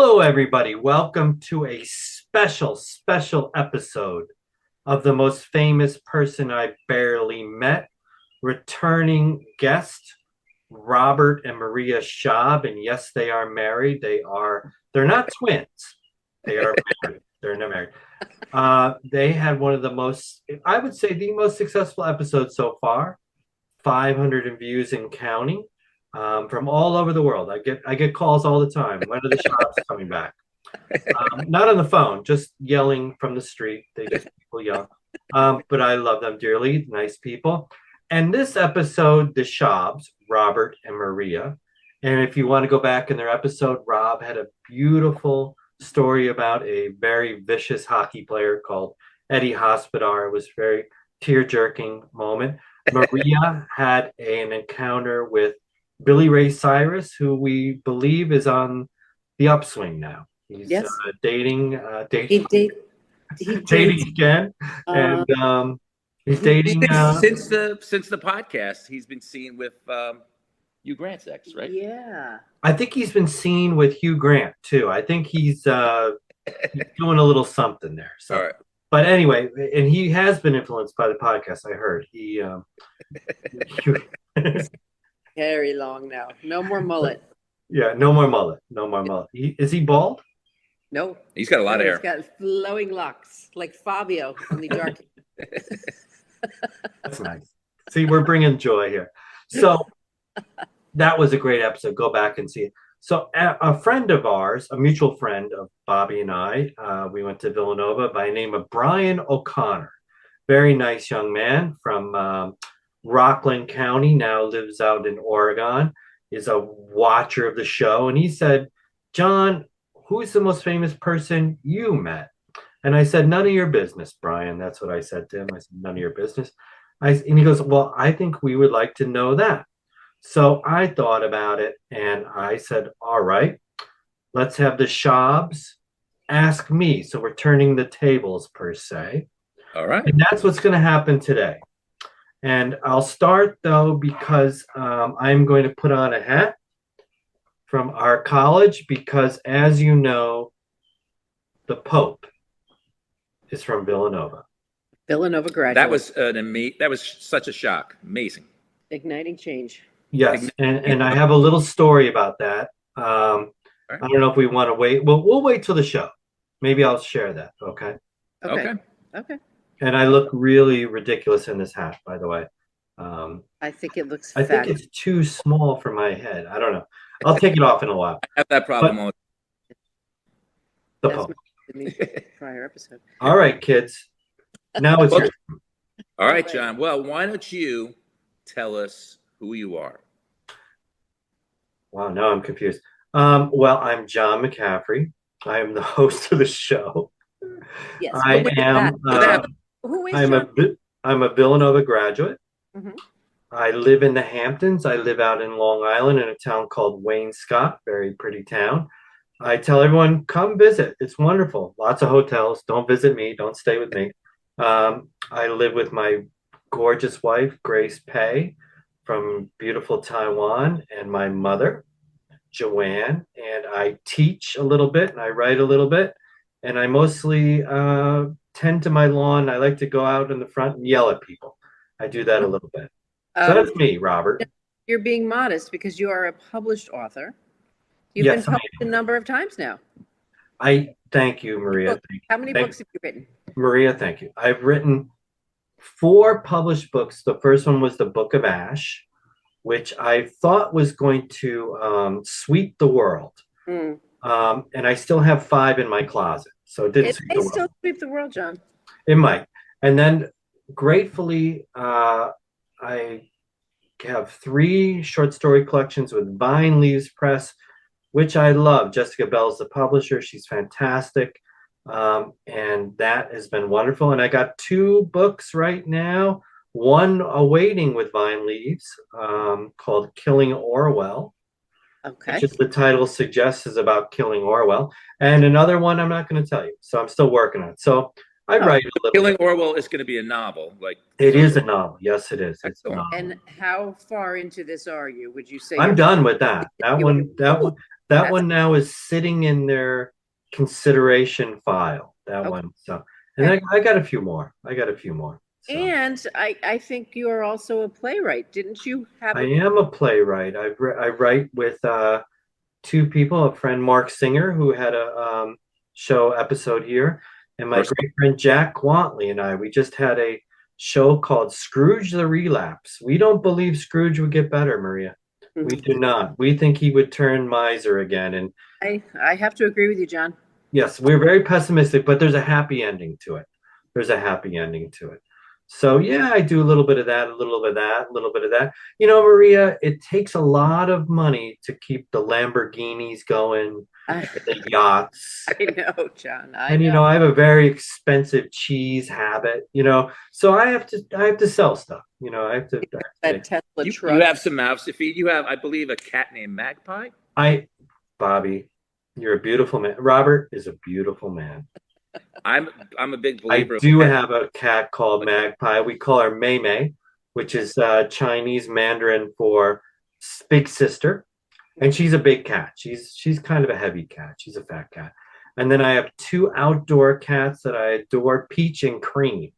Hello, everybody. Welcome to a special episode of the most famous person I barely met, returning guest, Robert and Maria Schaab. And yes, they are married. They're not twins. They are married. They're not married. They had one of the most, I would say, the most successful episodes so far, 500 views and counting. From all over the world. I get calls all the time. When are the shops coming back? Not on the phone, just yelling from the street. They just people yell. But I love them dearly. Nice people. And this episode, the Schaabs, Robert and Maria. And if you want to go back in their episode, Rob had a beautiful story about a very vicious hockey player called Eddie Hospodar. It was a very tear-jerking moment. Maria had an encounter with Billy Ray Cyrus, who we believe is on the upswing now. He's Yes. dating He dates again, and he's dating. Since the podcast, he's been seen with Hugh Grant's ex, right? Yeah. I think he's been seen with Hugh Grant too. I think he's doing a little something there. So, All right. But anyway, and he has been influenced by the podcast. I heard he. Very long now. No more mullet. Yeah, no more mullet. No more mullet. Is he bald? No. He's got a lot of hair. He's got flowing locks, like Fabio, only dark. That's nice. See, we're bringing joy here. So that was a great episode. Go back and see it. So a friend of ours, a mutual friend of Bobby and I, we went to Villanova by the name of Brian O'Connor. Very nice young man from Rockland County, now lives out in Oregon, is a watcher of the show. And he said, John, who's the most famous person you met? And I said, none of your business, Brian. That's what I said to him. I said, none of your business. And he goes, well, I think we would like to know that. So I thought about it and I said, all right, let's have the Schaabs ask me. So we're turning the tables per se. All right. And that's what's going to happen today. And I'll start, though, because I'm going to put on a hat from our college because, as you know, the Pope is from Villanova. Villanova graduate. That was such a shock. Amazing. Igniting change. Yes, and I have a little story about that. I don't know if we want to wait. Well, we'll wait till the show. Maybe I'll share that, okay? Okay. And I look really ridiculous in this hat, by the way. I think it looks I fat. think it's too small for my head. I don't know. I'll take it off in a while. I have that problem. The That's Pope. the prior episode. All right, kids. Now it's your turn. All right, John. Well, why don't you tell us who you are? Wow, now I'm confused. Well, I'm John McCaffrey. I am the host of the show. Yes. I am. Who is I'm a Villanova graduate. Mm-hmm. I live in the Hamptons. I live out in Long Island in a town called Wayne Scott, very pretty town. I tell everyone, come visit. It's wonderful. Lots of hotels. Don't visit me. Don't stay with me. I live with my gorgeous wife, Grace Pei, from beautiful Taiwan, and my mother, Joanne. And I teach a little bit and I write a little bit. And I mostly tend to my lawn. I like to go out in the front and yell at people. I do that a little bit. So that's me, Robert. You're being modest because you are a published author. You've Yes, been published a number of times now. I thank you, Maria. How many books have you written? Maria, thank you. I've written 4 published books. The first one was the Book of Ash, which I thought was going to sweep the world. And I still have 5 in my closet. So it didn't sweep the world. Still sweep the world, John. It might. And then gratefully, I have 3 short story collections with Vine Leaves Press, which I love. Jessica Bell's the publisher. She's fantastic. And that has been wonderful. And I got 2 books right now, one awaiting with Vine Leaves called Killing Orwell. Okay. Which, as the title suggests, is about killing Orwell. And another one I'm not going to tell you. So I'm still working on it. So I write a little Killing bit. Orwell is going to be a novel. It is a novel. Yes, it is. It's a novel. And how far into this are you? Would you say I'm done with that. That one. That one now is sitting in their consideration file. That Okay. one. So, and I got a few more. I got a few more. So And I think you are also a playwright. Didn't you have I a am a playwright. I write with two people, a friend Mark Singer, who had a show episode here, and my First, great friend Jack Quantley and I. We just had a show called Scrooge the Relapse. We don't believe Scrooge would get better, Maria. We do not. We think he would turn miser again. And I have to agree with you, John. yes, we're very pessimistic, but there's a happy ending to it. There's a happy ending to it. So yeah, I do a little bit of that, a little bit of that, a little bit of that. You know, Maria, it takes a lot of money to keep the Lamborghinis going, I, the yachts. I know, John. I And you know. know, I have a very expensive cheese habit, you know, so I have to sell stuff. You know, That Tesla you truck. have some mouths to feed. You have, I believe, a cat named Magpie. I Bobby, you're a beautiful man. Robert is a beautiful man. I'm a big I believer. do have a cat called Magpie. We call her Mei Mei, which is Chinese Mandarin for big sister. And she's a big cat. She's kind of a heavy cat. She's a fat cat. And then I have two outdoor cats that I adore, Peach and Cream.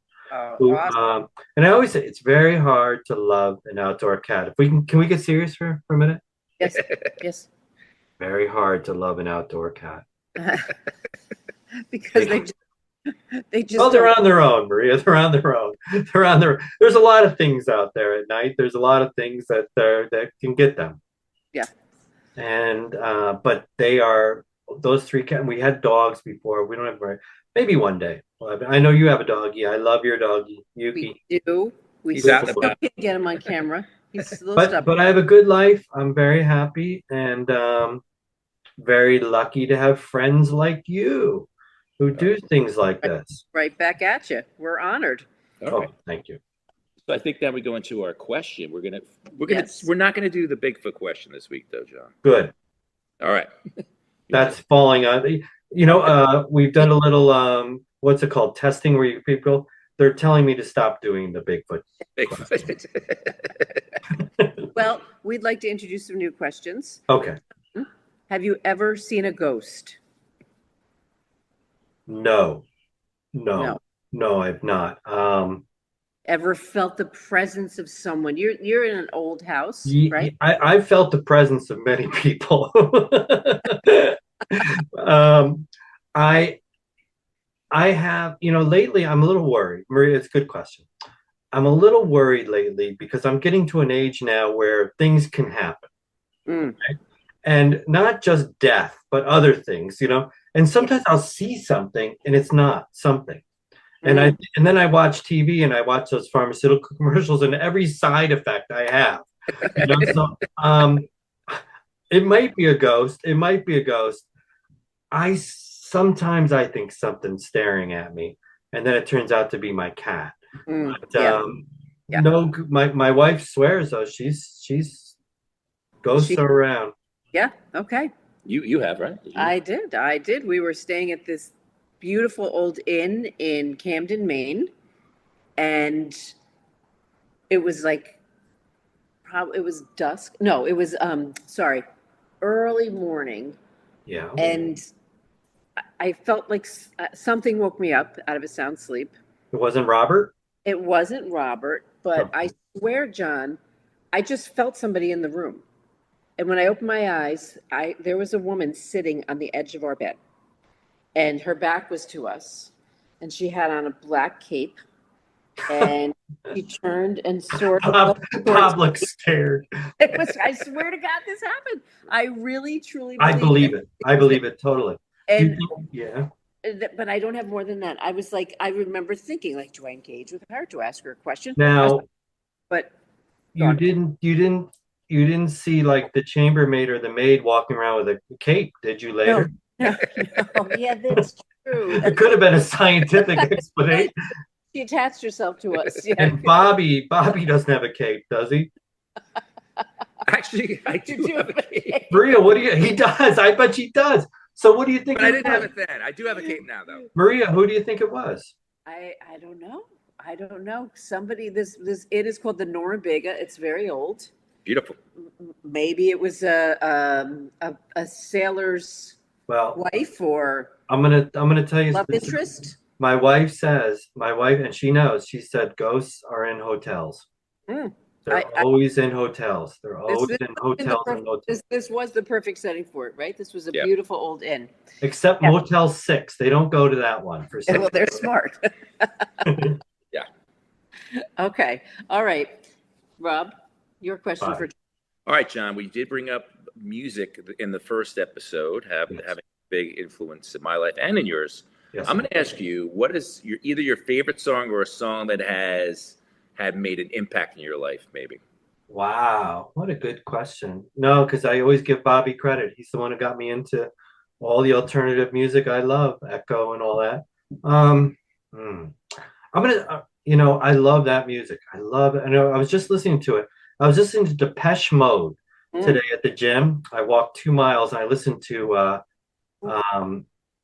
Who, Awesome. and I always say it's very hard to love an outdoor cat. If we can we get serious for a minute? Yes, yes. Very hard to love an outdoor cat. Because they just Well, they're don't. on their own, Maria. They're on their own. They're on their. There's a lot of things out there at night. There's a lot of things that can get them. Yeah. And but they are those three cats. We had dogs before. We don't have maybe one day. I know you have a doggy. I love your doggy, Yuki. We do. We He's still out and about. can't get him on camera. He's a little But stubborn. I have a good life. I'm very happy and very lucky to have friends like you who do things like this. Right back at you. We're honored. All right. Oh, thank you. So I think now we go into our question. We're Yes. not gonna do the Bigfoot question this week, though, John. Good. All right. That's falling on. You know, we've done a little what's it called? Testing where people they're telling me to stop doing the Bigfoot. Bigfoot. Well, we'd like to introduce some new questions. Okay. Have you ever seen a ghost? No. No. No, I've not. Ever felt the presence of someone? You're in an old house, right? I've felt the presence of many people. I have, you know, lately I'm a little worried. Maria, it's a good question. I'm a little worried lately because I'm getting to an age now where things can happen. Mm. Right? And not just death, but other things, you know. And sometimes I'll see something and it's not something. And and then I watch TV and I watch those pharmaceutical commercials and every side effect I have. You know, so it might be a ghost. It might be a ghost. Sometimes I think something's staring at me, and then it turns out to be my cat. But, Yeah. no, my wife swears though she's ghosts are around. Yeah. Okay. You have, right? I did. We were staying at this beautiful old inn in Camden, Maine, and it was like it was dusk. No, it was early morning, Yeah. and I felt like something woke me up out of a sound sleep. It wasn't Robert? It wasn't Robert, but Oh. I swear, John, I just felt somebody in the room. And when I opened my eyes, there was a woman sitting on the edge of our bed, and her back was to us, and she had on a black cape, and she turned and sort of Bob looked scared. It was. I swear to God, this happened. I really, truly. I believe it. I believe it totally. And Yeah. but I don't have more than that. I was like, I remember thinking, like, do I engage with her? Do I ask her a question? Now, But you didn't see like the chambermaid or the maid walking around with a cape, did you later? no, yeah, that's true. It could have been a scientific explanation. She attached herself to us. Yeah. And Bobby doesn't have a cape, does he? Actually, I do have a cape. Maria, he does. I bet she does. So what do you think? But I didn't have it then. I do have a cape now, though. Maria, who do you think it was? I don't know. I don't know. Somebody. This it is called the Norumbega. It's very old. Beautiful. Maybe it was a sailor's wife or I'm gonna tell you love this. interest. My wife says, and she knows, she said ghosts are in hotels. Mm. They're always in hotels. They're always in hotels and motels. This was the perfect setting for it, right? This was a Yeah. beautiful old inn. Except Motel 6. They don't go to that one for some Well, they're smart. Yeah. Okay. All right. Rob, your question Bye. for All right, John, we did bring up music in the first episode, having a big influence in my life and in yours. Yes. I'm going to ask you, what is either your favorite song or a song that had made an impact in your life, maybe? Wow, what a good question. No, because I always give Bobby credit. He's the one who got me into all the alternative music I love, Echo and all that. I'm gonna, I love that music. I love it. I know I was just listening to it. I was listening to Depeche Mode today at the gym. I walked 2 miles and I listened to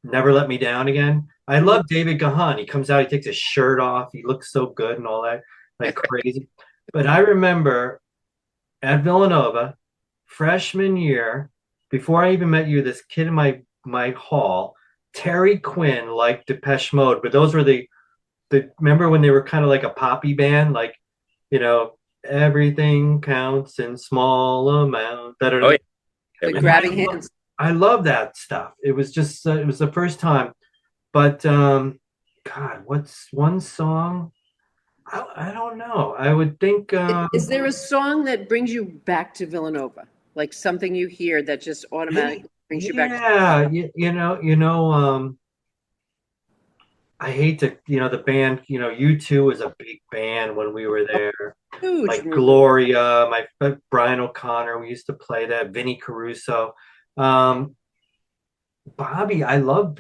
Never Let Me Down Again. I love David Gahan. He comes out, he takes his shirt off, he looks so good and all that, like crazy. But I remember at Villanova, freshman year, before I even met you, this kid in my hall, Terry Quinn, liked Depeche Mode, but those were the remember when they were kind of like a poppy band, like, you know, everything counts in small amount. Oh, yeah. the grabbing hands. I love that stuff. It was just it was the first time. But God, what's one song? I don't know. I would think. Is there a song that brings you back to Villanova? Like something you hear that just automatically brings you back to Yeah, I hate to, the band, U2 was a big band when we were there. huge Like movie. Gloria, Brian O'Connor, we used to play that, Vinnie Caruso. Bobby, I love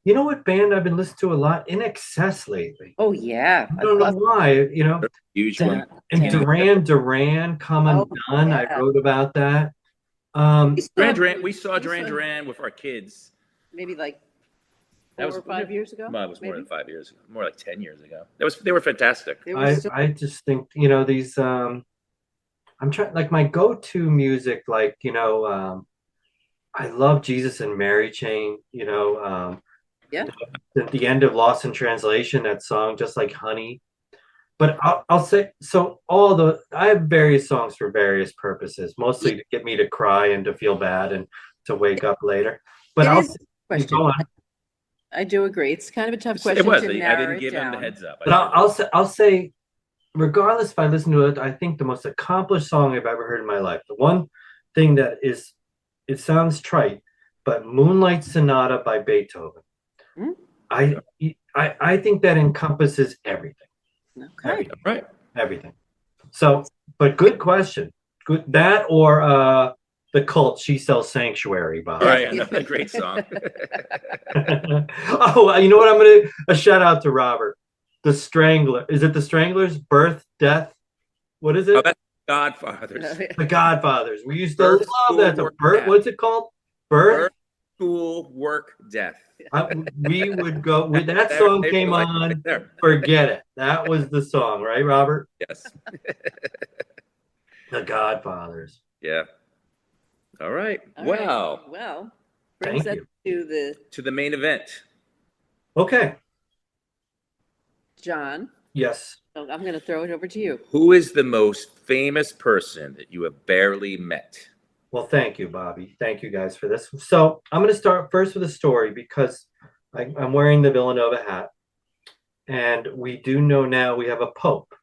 you know what band I've been listening to a lot? In Excess lately. Oh yeah. I don't know why, Huge one. and Duran, Come Undone. I wrote about that. We saw Duran Duran with our kids. Maybe like That 4 or 5 years ago. Well, it was more than 5 years ago. More like 10 years ago. They were fantastic. I just think, these I'm trying, like, my go-to music, like, I love Jesus and Mary Chain, Yeah. at the end of Lost in Translation, that song, Just Like Honey. But I'll say, so I have various songs for various purposes, mostly to get me to cry and to feel bad and to wake up later. But go on. I do agree. It's kind of a tough question. It was. To I narrow didn't give him the down. heads up. But I'll say, regardless if I listen to it, I think the most accomplished song I've ever heard in my life. The one thing that is, it sounds trite, but Moonlight Sonata by Beethoven. I think that encompasses everything. Okay. Everything. Right. Everything. So, but good question. Good, that or the Cult, She Sells Sanctuary, Bob. All right, another great song. Oh, you know what? I'm gonna a shout out to Robert. The Strangler. Is it the Stranglers? Birth, Death. What is it? Oh, that's Godfathers. The Godfathers. We used to Birth, love School, that. Work, Death. What's it called? Birth, School, Work, Death. We would go when that song came on. Forget it. That was the song, right, Robert? Yes. The Godfathers. Yeah. All right. All Well. right. Well, brings Thank us you. To the main event. Okay. John. Yes. So I'm going to throw it over to you. Who is the most famous person that you have barely met? Well, thank you, Bobby. Thank you guys for this. So I'm going to start first with a story because I'm wearing the Villanova hat. And we do know now we have a Pope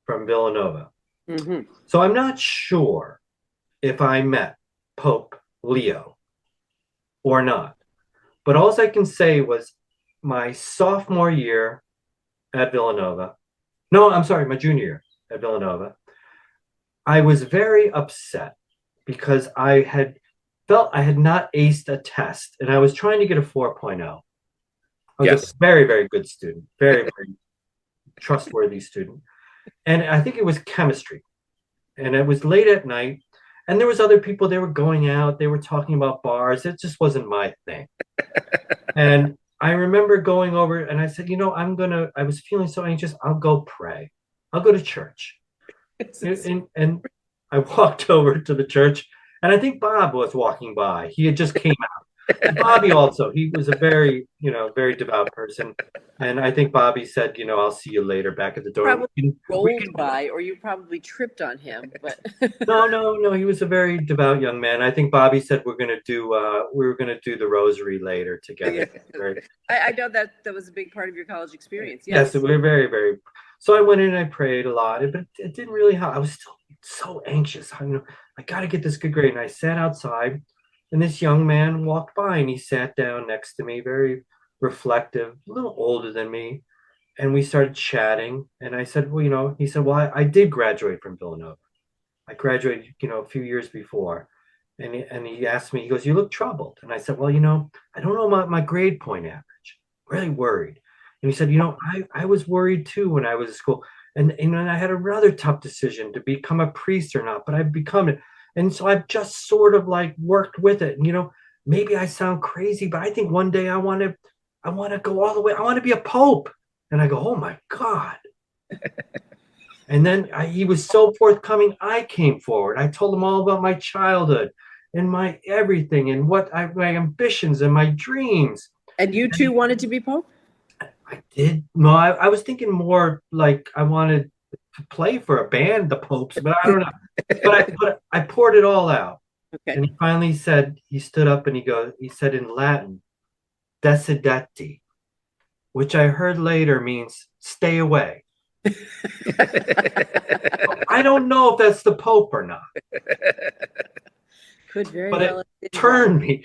from Villanova. Mm-hmm. So I'm not sure if I met Pope Leo or not. But all I can say was my sophomore year at Villanova. No, I'm sorry, my junior year at Villanova. I was very upset because I had felt I had not aced a test and I was trying to get a 4.0. I was a very, very good student, very, very trustworthy student. And I think it was chemistry. And it was late at night. And there was other people, they were going out, they were talking about bars. It just wasn't my thing. And I remember going over and I said, I was feeling so anxious. I'll go pray. I'll go to church. And I walked over to the church, and I think Bob was walking by. He had just came out. And Bobby also, he was a very, very devout person. And I think Bobby said, I'll see you later back at the door. Probably rolled by, or you probably tripped on him. But no, he was a very devout young man. I think Bobby said we were gonna do the rosary later together. I know that was a big part of your college experience. Yes, we were very, very. So I went in and I prayed a lot, but it didn't really help. I was still so anxious. I got to get this good grade. And I sat outside, and this young man walked by, and he sat down next to me, very reflective, a little older than me. And we started chatting. And I said, well, he said, well, I did graduate from Villanova. I graduated, a few years before. And he asked me, he goes, you look troubled. And I said, well, I don't know my grade point average. Really worried. And he said, I was worried too when I was at school. And I had a rather tough decision to become a priest or not, but I've become it. And so I've just sort of like worked with it. And, maybe I sound crazy, but I think one day I want to go all the way. I want to be a pope. And I go, oh my God. And then he was so forthcoming. I came forward. I told him all about my childhood and my everything and my ambitions and my dreams. And you too wanted to be pope? I did. No, I was thinking more like I wanted to play for a band, the Popes, but I don't know. but I poured it all out. Okay. And he finally said, he stood up and he said in Latin, decideti, which I heard later means stay away. I don't know if that's the Pope or not. Could very but well. It turned me.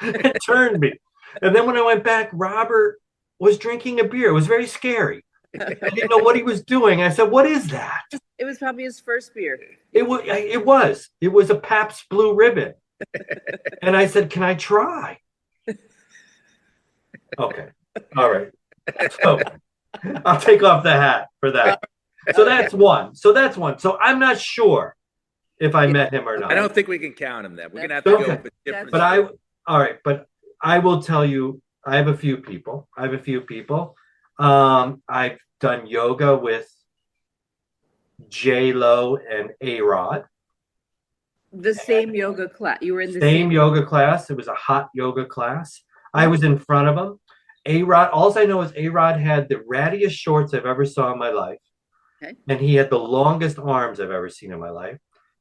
And then when I went back, Robert was drinking a beer. It was very scary. I didn't know what he was doing. I said, what is that? It was probably his first beer. It was a Pabst Blue Ribbon. And I said, can I try? Okay. All right. So I'll take off the hat for that. So that's one. So I'm not sure if I met him or not. I don't think we can count him then. We're going to have to go with different. But I will tell you, I have a few people. I've done yoga with J-Lo and A-Rod. The same yoga class. You were in the same yoga class. It was a hot yoga class. I was in front of him. A-Rod, all I know is A-Rod had the rattiest shorts I've ever saw in my life. Okay. And he had the longest arms I've ever seen in my life.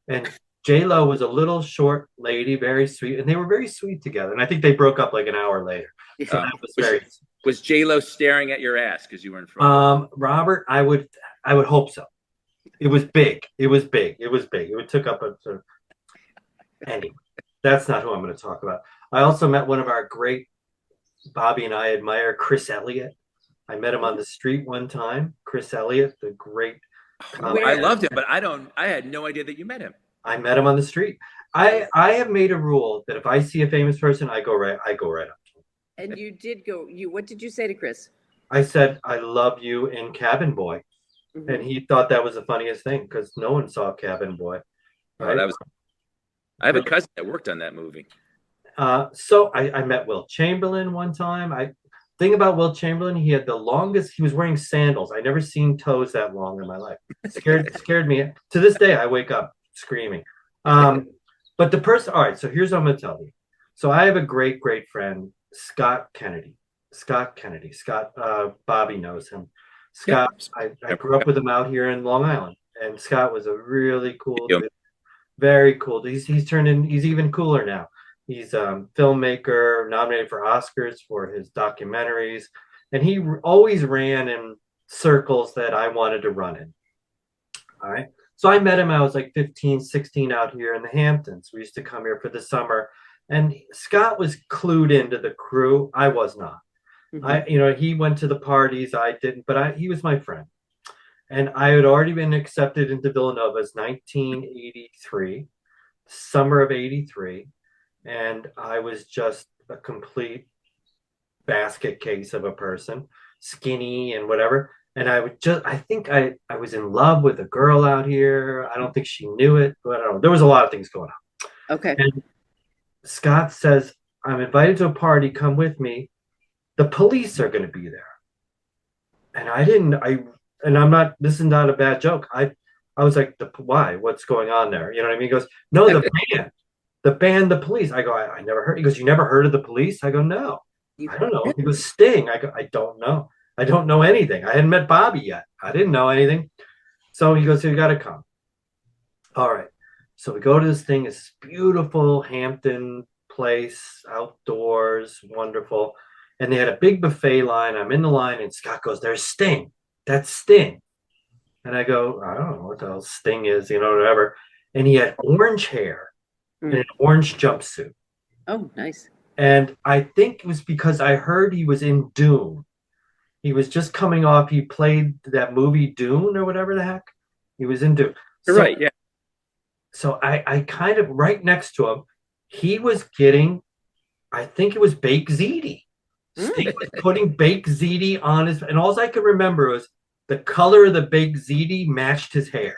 And J-Lo was a little short lady, very sweet, and they were very sweet together. And I think they broke up like an hour later. So that was Was J-Lo staring at your ass because you were in front? Robert, I would hope so. It was big. It took up a sort of. Anyway, that's not who I'm going to talk about. I also met one of our great, Bobby and I admire, Chris Elliott. I met him on the street one time. Chris Elliott, the great. I loved him, but I had no idea that you met him. I met him on the street. I have made a rule that if I see a famous person, I go right up to him. And you did go. What did you say to Chris? I said, I love you in Cabin Boy. Mm-hmm. And he thought that was the funniest thing because no one saw Cabin Boy. Right? I have a cousin that worked on that movie. So I met Will Chamberlain one time. Thing about Will Chamberlain, he had the longest. He was wearing sandals. I never seen toes that long in my life. Scared me. To this day, I wake up screaming. But the person. All right. So here's what I'm going to tell you. So I have a great friend, Scott Kennedy. Bobby knows him. Scott. I grew up with him out here in Long Island, and Scott was a really cool dude. Very cool. He's even cooler now. He's a filmmaker, nominated for Oscars for his documentaries, and he always ran in circles that I wanted to run in. All right. So I met him. I was like 15, 16 out here in the Hamptons. We used to come here for the summer, and Scott was clued into the crew. I was not. Mm-hmm. He went to the parties. I didn't, but he was my friend. And I had already been accepted into Villanova's 1983, summer of 83. And I was just a complete basket case of a person, skinny and whatever. And I think I was in love with a girl out here. I don't think she knew it, but I don't know. There was a lot of things going on. Okay. And Scott says, I'm invited to a party. Come with me. The police are going to be there. And this is not a bad joke. I was like, why? What's going on there? You know what I mean? He goes, no, the band, the Police. I go, I never heard. He goes, you never heard of the Police? I go, no, You I don't know. He goes, Sting. I go, I don't know. I don't know anything. I hadn't met Bobby yet. I didn't know anything. So he goes, you got to come. All right. So we go to this thing, this beautiful Hampton place, outdoors, wonderful. And they had a big buffet line. I'm in the line, and Scott goes, there's Sting. That's Sting. And I go, I don't know what the hell Sting is, whatever. And he had orange hair and an orange jumpsuit. Oh, nice. And I think it was because I heard he was in Dune. He was just coming off, he played that movie Dune or whatever the heck. He was in Dune. You're right, yeah. So I kind of right next to him, he was getting, I think it was baked ziti. Sting was putting baked ziti on his, and all I could remember was the color of the baked ziti matched his hair.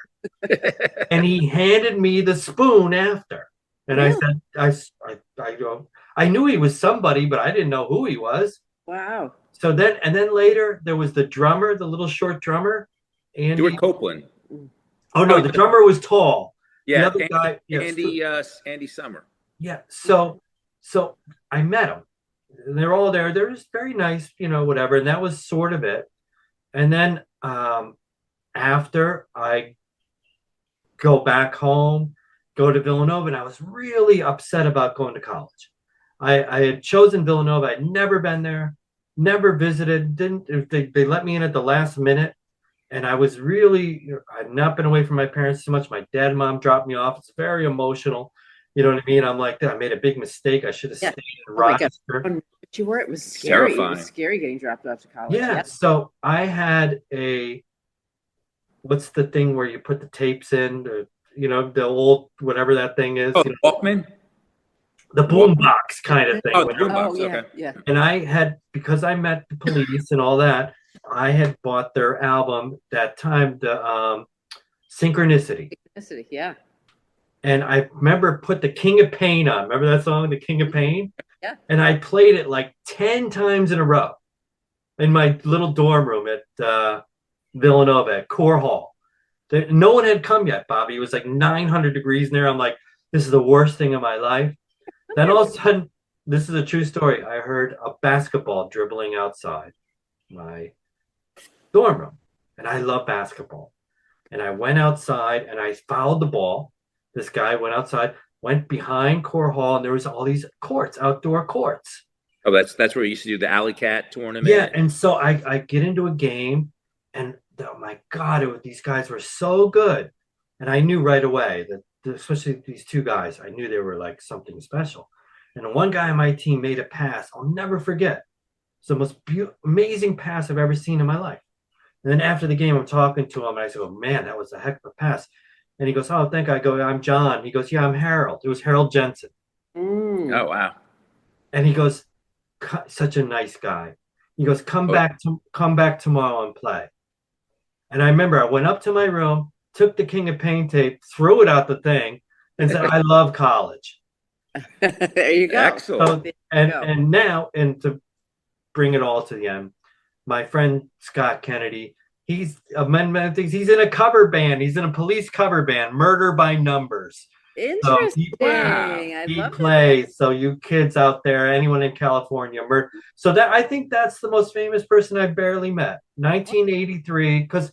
And he handed me the spoon after. And Really? I said, I knew he was somebody, but I didn't know who he was. Wow. So then later there was the drummer, the little short drummer, Andy. Stuart Copeland. Oh no, the drummer was tall. Yeah, the other guy, Andy Summer. Yeah, so I met him. They're all there. They're just very nice, whatever. And that was sort of it. And then after I go back home, go to Villanova, and I was really upset about going to college. I had chosen Villanova. I'd never been there, never visited. They let me in at the last minute, and I was really, I'd not been away from my parents too much. My dad and mom dropped me off. It's very emotional. You know what I mean? I'm like, I made a big mistake. I should have stayed in Rochester. But you were, it was scary. Terrifying. It was scary getting dropped off to college. Yeah. So I had what's the thing where you put the tapes in, the old, whatever that thing is. Oh, Walkman? The boombox kind of thing. Oh, the boombox, yeah, okay. Yeah. And I had, because I met the Police and all that, I had bought their album that time, the Synchronicity. Synchronicity, yeah. And I remember put the King of Pain on. Remember that song, The King of Pain? Yeah. And I played it like 10 times in a row in my little dorm room at Villanova at Core Hall. No one had come yet, Bobby. It was like 900 degrees in there. I'm like, this is the worst thing of my life. Then all of a sudden, this is a true story. I heard a basketball dribbling outside my dorm room. And I love basketball. And I went outside and I fouled the ball. This guy went outside, went behind Core Hall, and there was all these courts, outdoor courts. Oh, that's where you used to do the Alley Cat tournament. Yeah, and so I get into a game, and oh my God, these guys were so good. And I knew right away that, especially these two guys, I knew they were like something special. And one guy on my team made a pass I'll never forget. It's the most amazing pass I've ever seen in my life. And then after the game, I'm talking to him, and I said, oh, man, that was a heck of a pass. And he goes, oh, thank you. I go, I'm John. He goes, yeah, I'm Harold. It was Harold Jensen. Oh, wow. And he goes, such a nice guy. He goes, come back tomorrow and play. And I remember I went up to my room, took the King of Pain tape, threw it out the thing, and said, I love college. There you go. Excellent. So, and now, and to bring it all to the end, my friend Scott Kennedy, he's in a cover band. He's in a Police cover band, Murder by Numbers. Interesting. So he plays. So you kids out there, anyone in California, so that I think that's the most famous person I've barely met. 1983, because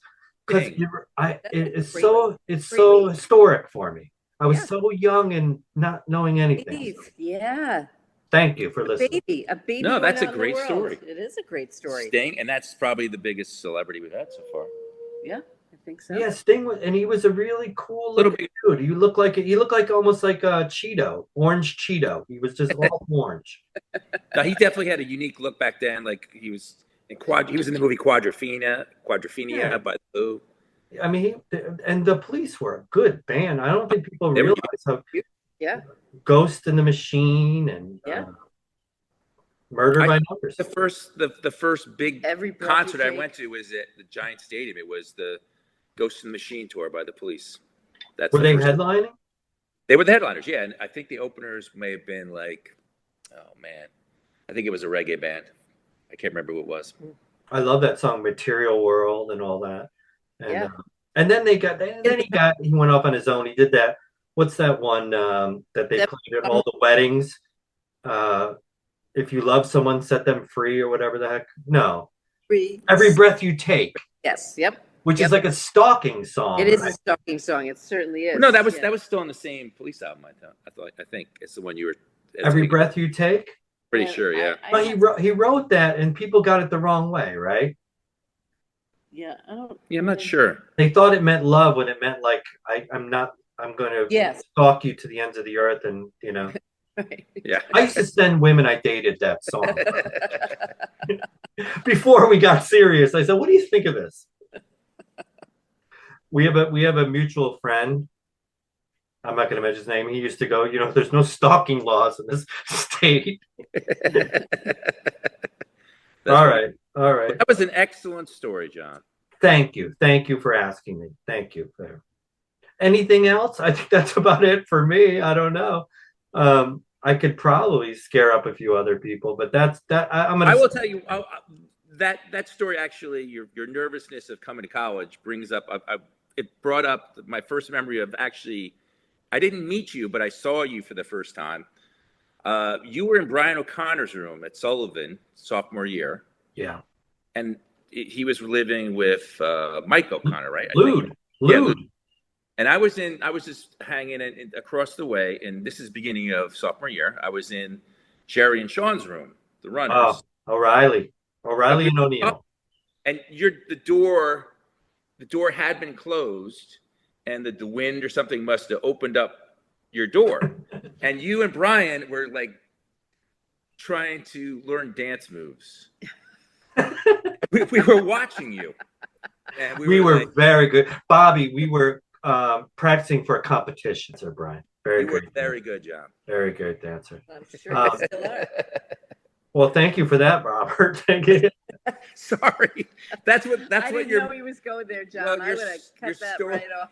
it's so historic for me. I was so young and not knowing anything. Yeah. Thank you for listening. A baby. No, that's a great story. It is a great story. Sting, and that's probably the biggest celebrity we've had so far. Yeah, I think so. Yeah, Sting and he was a really cool looking dude. He looked like almost like a Cheeto, orange Cheeto. He was just all orange. No, he definitely had a unique look back then. Like he was in the movie Quadrophenia by Lou. I mean, and the Police were a good band. I don't think people realize how. Yeah. Ghost in the Machine and Murder by Numbers. The first big concert I went to was at the Giant Stadium. It was the Ghost in the Machine tour by the Police. Were they headlining? They were the headliners, yeah. And I think the openers may have been like, oh man, I think it was a reggae band. I can't remember who it was. I love that song, Material World, and all that. And And then he went off on his own. He did that. What's that one that they played at all the weddings? If you love someone, set them free or whatever the heck. No. Free. Every breath you take. Yes. Yep. Which is like a stalking song. It is a stalking song. It certainly is. No, that was still on the same Police album. I think it's the one you were. Every breath you take. Pretty sure, yeah. But he wrote that, and people got it the wrong way, right? Yeah, I'm not sure. They thought it meant love when it meant like I'm going to stalk you to the ends of the earth, and Right. Yeah. I used to send women I dated that song before we got serious. I said, "What do you think of this?" We have a mutual friend. I'm not going to mention his name. He used to go, there's no stalking laws in this state. All right. That was an excellent story, John. Thank you for asking me. Thank you. Anything else? I think that's about it for me. I don't know. I could probably scare up a few other people, but I will tell you that story. Actually, your nervousness of coming to college brings up. It brought up my first memory of actually. I didn't meet you, but I saw you for the first time. You were in Brian O'Connor's room at Sullivan sophomore year. Yeah, and he was living with Mike O'Connor, right? Lude. Yeah, and I was just hanging across the way, and this is beginning of sophomore year. I was in Jerry and Sean's room, the runners. Oh, O'Reilly and O'Neill. And the door had been closed, and the wind or something must have opened up your door. And you and Brian were like trying to learn dance moves. we were watching you. And we were very good. Bobby, we were practicing for a competition, Sir Brian. Very good, John. Very good dancer. I'm sure you still are. Well, thank you for that, Robert. Thank you. Sorry. That's what I didn't know he was going there, John. Well, I would have cut that right off.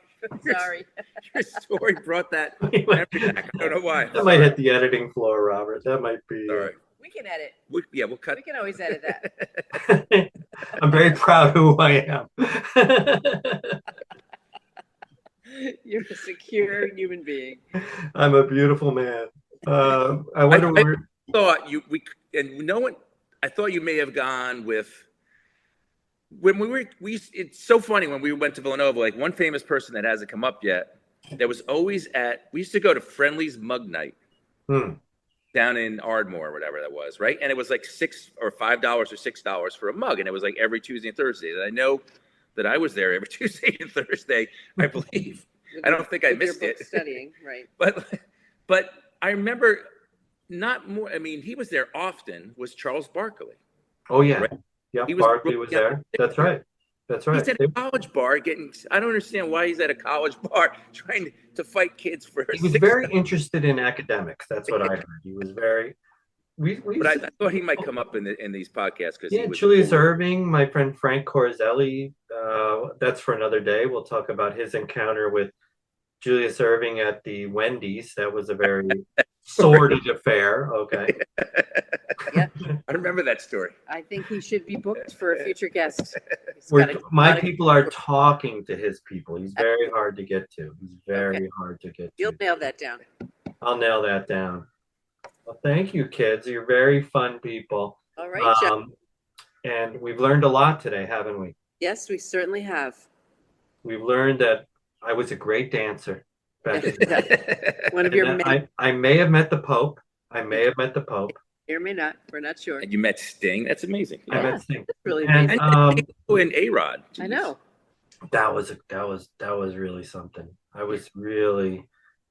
Sorry. Your story brought that back. I don't know why. That might hit the editing floor, Robert. That might be. All right. We can edit. We'll cut. We can always edit that. I'm very proud who I am. You're a secure human being. I'm a beautiful man. I wonder. I thought I thought you may have gone with. When it's so funny when we went to Villanova, like one famous person that hasn't come up yet, that was always we used to go to Friendly's Mug Night down in Ardmore or whatever that was, right? And it was like $5 or $6 for a mug. And it was like every Tuesday and Thursday. And I know that I was there every Tuesday and Thursday, I believe. I don't think I missed it. Studying, right. But I remember not more, I mean, he was there often, was Charles Barkley. Oh, yeah. Right? Yeah, Barkley was there. That's right. He's at a college bar I don't understand why he's at a college bar trying to fight kids for. He was very interested in academics. That's what I heard. He was very. But I thought he might come up in these podcasts because Julius Erving, my friend Frank Corzelli. That's for another day. We'll talk about his encounter with Julius Erving at the Wendy's. That was a very sordid affair. Okay. Yeah, I remember that story. I think he should be booked for a future guest. My people are talking to his people. He's very hard to get to. He's very hard to get to. You'll nail that down. I'll nail that down. Well, thank you, kids. You're very fun people. All right, John. And we've learned a lot today, haven't we? Yes, we certainly have. We've learned that I was a great dancer. One of your many. I may have met the Pope. May or may not. We're not sure. And you met Sting. That's amazing. I met Sting. That's really amazing. And A-Rod. I know. That was really something. I was really.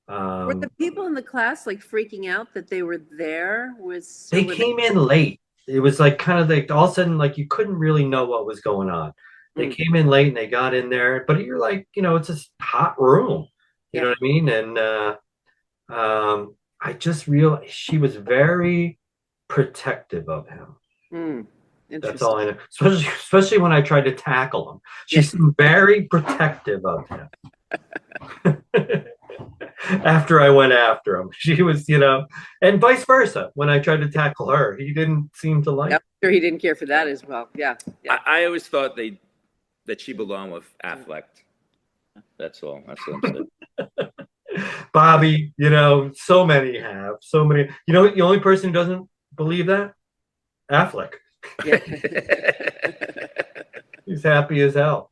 Were the people in the class like freaking out that they were there? They came in late. It was like kind of like all of a sudden like you couldn't really know what was going on. They came in late and they got in there, but you're like, it's a hot room. You know what I mean? And I just realized she was very protective of him. That's all I know. Especially when I tried to tackle him. She's very protective of him. After I went after him, she was, and vice versa. When I tried to tackle her, he didn't seem to like. I'm sure he didn't care for that as well. Yeah. I always thought that she belonged with Affleck. That's all. That's what I'm saying. Bobby, so many have. So many. The only person who doesn't believe that? Affleck. Yeah. He's happy as hell.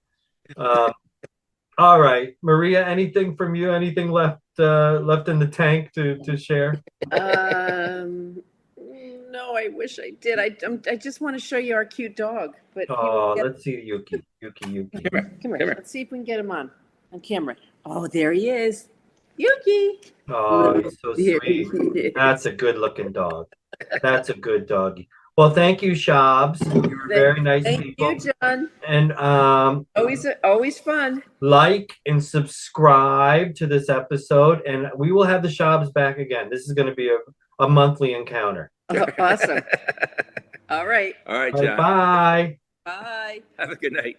All right, Maria, anything from you? Anything left in the tank to share? No, I wish I did. I just want to show you our cute dog. But Let's see Yuki. Come here. Let's see if we can get him on camera. Oh, there he is. Yuki. Oh, he's so sweet. That's a good-looking dog. That's a good doggy. Well, thank you, Schaabs. You're very nice people. Thank you, John. And always fun. Like and subscribe to this episode, and we will have the Schaabs back again. This is going to be a monthly encounter. Awesome. All right. All right, John. Bye. Bye. Have a good night.